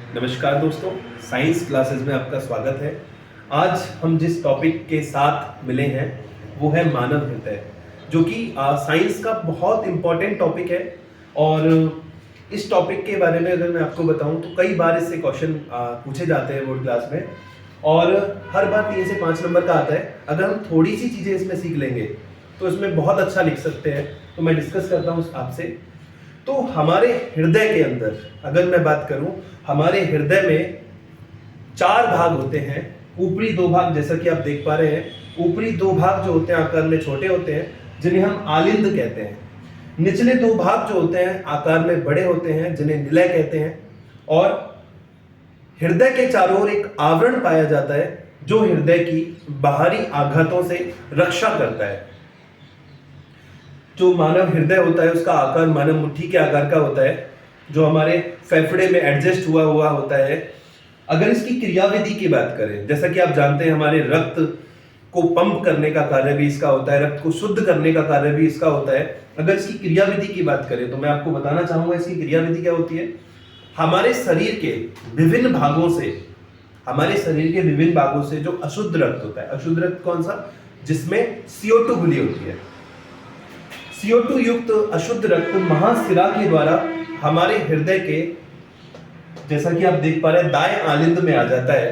नमस्कार दोस्तों, science classes में आपका स्वागत है। आज हम जिस टॉपिक के साथ मिले हैं वो है मानव हृदय, जो कि साइंस का बहुत इम्पोर्टेंट टॉपिक है। और इस टॉपिक के बारे में अगर मैं आपको बताऊं तो कई बार इससे क्वेश्चन पूछे जाते हैं बोर्ड क्लास में, और हर बार 3 से 5 नंबर का आता है। अगर हम थोड़ी सी चीज़ें इसमें सीख लेंगे तो इसमें बहुत अच्छा लिख सकते हैं। तो मैं डिस्कस करता हूँ आपसे। तो हमारे हृदय के अंदर अगर मैं बात करूं, हमारे हृदय में 4 भाग होते हैं। ऊपरी 2 भाग जैसा कि आप देख पा रहे हैं, ऊपरी 2 भाग जो होते हैं आकार में छोटे होते हैं, जिन्हें हम आलिंद कहते हैं। निचले 2 भाग जो होते हैं आकार में बड़े होते हैं, जिन्हें निलय कहते हैं। और हृदय के चारों ओर एक आवरण पाया जाता है जो हृदय की बाहरी आघातों से रक्षा करता है। जो मानव हृदय होता है उसका आकार मानव मुट्ठी के आकार का होता है, जो हमारे फेफड़े में एडजस्ट हुआ होता है। अगर इसकी क्रियाविधि की बात करें, जैसा कि आप जानते हैं हमारे रक्त को पंप करने का कार्य भी इसका होता है, रक्त को शुद्ध करने का कार्य भी इसका होता है। अगर इसकी क्रियाविधि की बात करें तो मैं आपको बताना चाहूंगा इसकी क्रियाविधि क्या होती है। हमारे शरीर के विभिन्न भागों से जो अशुद्ध रक्त होता है, अशुद्ध रक्त कौन सा, जिसमें CO2 घुली होती है, CO2 युक्त अशुद्ध रक्त महाशिरा के द्वारा हमारे हृदय के, जैसा कि आप देख पा रहे हैं, दाएं आलिंद में आ जाता है।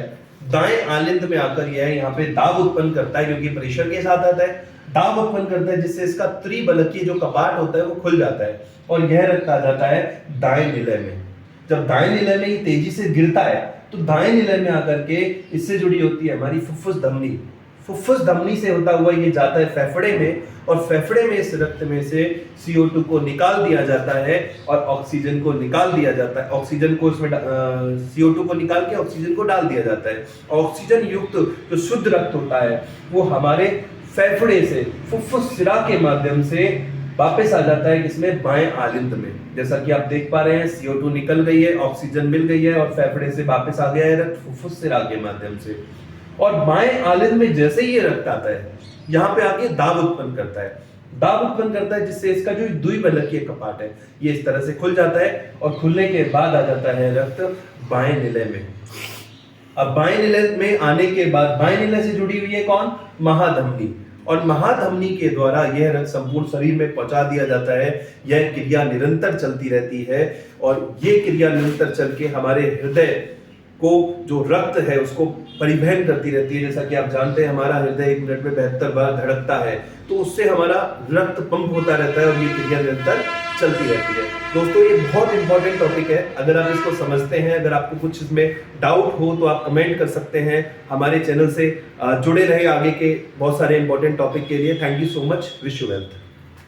दाएं आलिंद में आकर यह यहाँ पे दाब उत्पन्न करता है, क्योंकि प्रेशर के साथ आता है, दाब उत्पन्न करता है, जिससे इसका त्रिबलकीय जो कपाट होता है वो खुल जाता है और यह रक्त आ जाता है दाएं निलय में। जब दाएं निलय में ये तेजी से गिरता है तो दाएं निलय में आकर के इससे जुड़ी होती है हमारी फुफ्फुस धमनी। फुफ्फुस धमनी से होता हुआ ये जाता है फेफड़े में, और फेफड़े में इस रक्त में से CO2 को निकाल दिया जाता है और ऑक्सीजन को निकाल दिया जाता है। ऑक्सीजन को इसमें CO2 को निकाल के ऑक्सीजन को डाल दिया जाता है। ऑक्सीजन युक्त जो शुद्ध रक्त होता है वो हमारे फेफड़े से फुफ्फुस शिरा के माध्यम से वापस आ जाता है, किसमें, बाएं आलिंद में। जैसा कि आप देख पा रहे हैं, CO2 निकल गई है, ऑक्सीजन मिल गई है और फेफड़े से वापस आ गया है रक्त फुफ्फुस शिरा के माध्यम से। और बाएं आलिंद में जैसे ही ये रक्त आता है, यहाँ पे आके दाब उत्पन्न करता है, जिससे इसका जो द्विबलकीय कपाट है ये इस तरह से खुल जाता है, और खुलने के बाद आ जाता है रक्त बाएं निलय में। अब बाएं निलय में आने के बाद बाएं निलय से जुड़ी हुई है कौन, महाधमनी, और महाधमनी के द्वारा यह रक्त संपूर्ण शरीर में पहुंचा दिया जाता है। यह क्रिया निरंतर चलती रहती है, और यह क्रिया निरंतर चल के हमारे हृदय को जो रक्त है उसको परिवहन करती रहती है। जैसा कि आप जानते हैं हमारा हृदय 1 मिनट में 72 बार धड़कता है, तो उससे हमारा रक्त पंप होता रहता है और ये क्रिया निरंतर चलती रहती है। दोस्तों, ये बहुत इंपॉर्टेंट टॉपिक है। अगर आप इसको समझते हैं, अगर आपको कुछ इसमें डाउट हो तो आप कमेंट कर सकते हैं। हमारे चैनल से जुड़े रहे आगे के बहुत सारे इंपॉर्टेंट टॉपिक के लिए। Thank you so much. Wish you wealth.